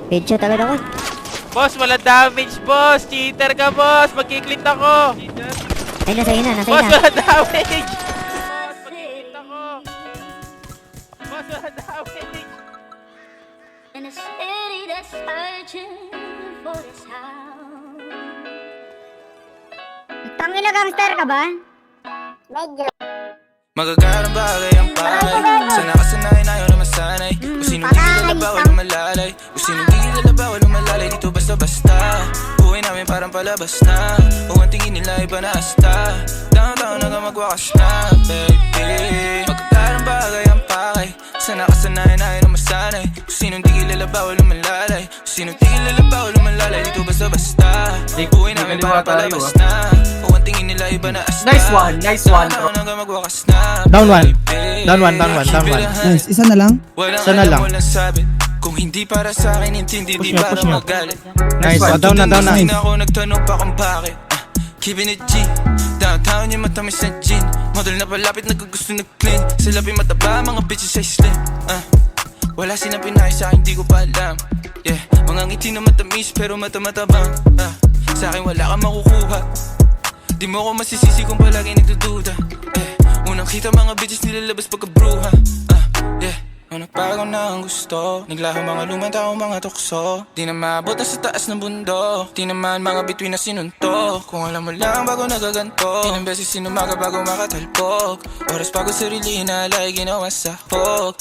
Headshot agad ako. Boss, wala damage, boss. Cheater ka, boss. Magkiklit ako. Ay, nasa ina, nasa Boss, ina. wala damage. Boss, magkiklit ako. Boss, wala damage. In a city that's searching for its house. Tangina, gangster ka ba? Medyo. Magagarang bagay ang pakay. Sana kasanayan ayaw na masanay. Kung sinong di kilala bawal lumalalay. Kung sinong di kilala bawal lumalalay. Dito basta-basta buhay namin parang palabas na. Kung ang tingin nila iba na asta. Downtown hanggang magwakas na, baby. Magagarang bagay ang pakay. Sana kasanayan ayaw na masanay. Kung sinong di kilala bawal lumalalay. Kung sinong di kilala bawal lumalalay. Dito basta-basta buhay namin parang palabas na. Kung ang tingin nila iba na asta. Nice one, nice one, bro. Down one. Down one, down one, down one. Nice, isa na lang. Isa na lang. Kung hindi para sa akin, hindi Push di niya, para push niya. magalit. Nice one, down na, down na. Hindi na ako nagtanong pa kung bakit. Keeping it G. Downtown yung matamis na gin. Model na palapit, naggugusto na clean. Sila mataba, mga bitches ay slim. Wala silang pinay sa akin, di ko pa alam. Yeah, mga ngiti na matamis pero mata-matabang. Sa akin wala kang makukuha. Di mo ako masisisi kung palagi nagdududa. Unang kita mga bitches nilalabas pagkabruha. Yeah, nung nagbago na ang gusto. Naglaho mga lumang tao, mga tukso. Di na maabot na sa taas ng bundok. Di naman mga bituin na sinuntok. Kung alam mo lang bago nagaganto. Ilang beses sinumaga bago makatalpok. Oras bago sarili inalay, ginawa sa hok.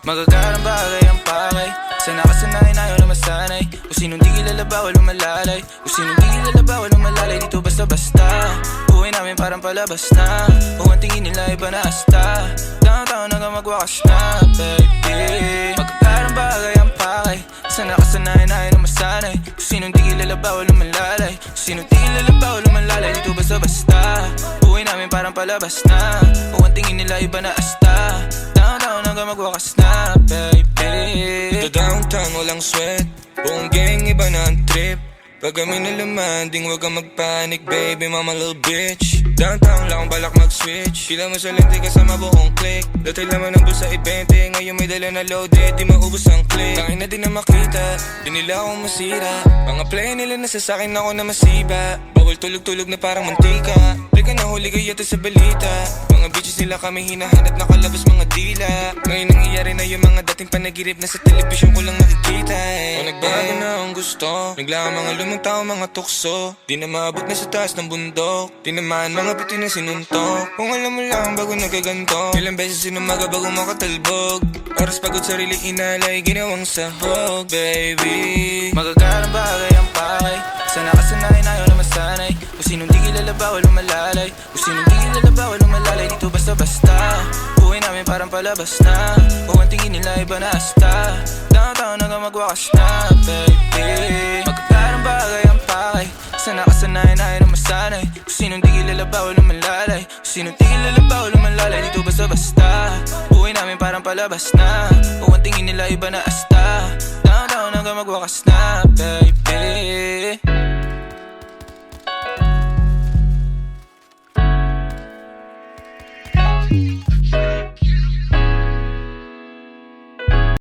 Magagarang bagay ang pakay. Sana kasanayan ayaw na masanay. Kung sinong di kilala bawal lumalalay. Kung sinong di kilala bawal lumalalay. Dito basta-basta buhay namin parang palabas na. Kung ang tingin nila iba na asta. Downtown hanggang magwakas na, baby. Magagarang bagay ang pakay. Sana kasanayan ayaw na masanay. Kung sinong di kilala bawal lumalalay. Kung sinong di kilala bawal lumalalay. Dito basta-basta buhay namin parang palabas na. Kung ang tingin nila iba na asta. Downtown hanggang magwakas na, baby. Dito downtown walang sweat. Buong gang iba na ang trip. Pag kami nalamanding wag kang magpanic, baby, mama little bitch. Downtown lang akong balak mag-switch. Pila mo sa lente kasama buong click. Dati laman ng bulsa i-20. Ngayon may dala na loaded, di maubos ang click. Tangin na din na makita, di nila akong masira. Mga play nila nasa sakin ako na masiba. Bawal tulog-tulog na parang mantika. Teka nahuli kayo yata sa balita. Mga bitches nila kami hinahanap, nakalabas mga dila. Ngayon nangyayari na yung mga dating panagirip na sa telebisyon ko lang nakikita. Kung nagbago na ang gusto, naglaan mga lumang tao, mga tukso. Di na maabot na sa taas ng bundok. Di naman mga bitin na sinuntok. Kung alam mo lang bago nagaganto. Ilang beses sinumaga bago makatalbog. Oras pagod sarili inalay, ginawang sahog, baby. Magagarang bagay ang pakay. Sana kasanayan ayaw na masanay. Kung sinong di kilala bawal lumalalay. Kung sinong di kilala bawal lumalalay. Dito basta-basta buhay namin parang palabas na. Kung ang tingin nila iba na asta. Downtown hanggang magwakas na, baby. Magagarang bagay ang pakay. Sana kasanayan ayaw na masanay. Kung sinong di kilala bawal lumalalay. Kung sinong di kilala bawal lumalalay. Dito basta-basta buhay namin parang palabas na. Kung ang tingin nila iba na asta. Downtown hanggang magwakas na, baby.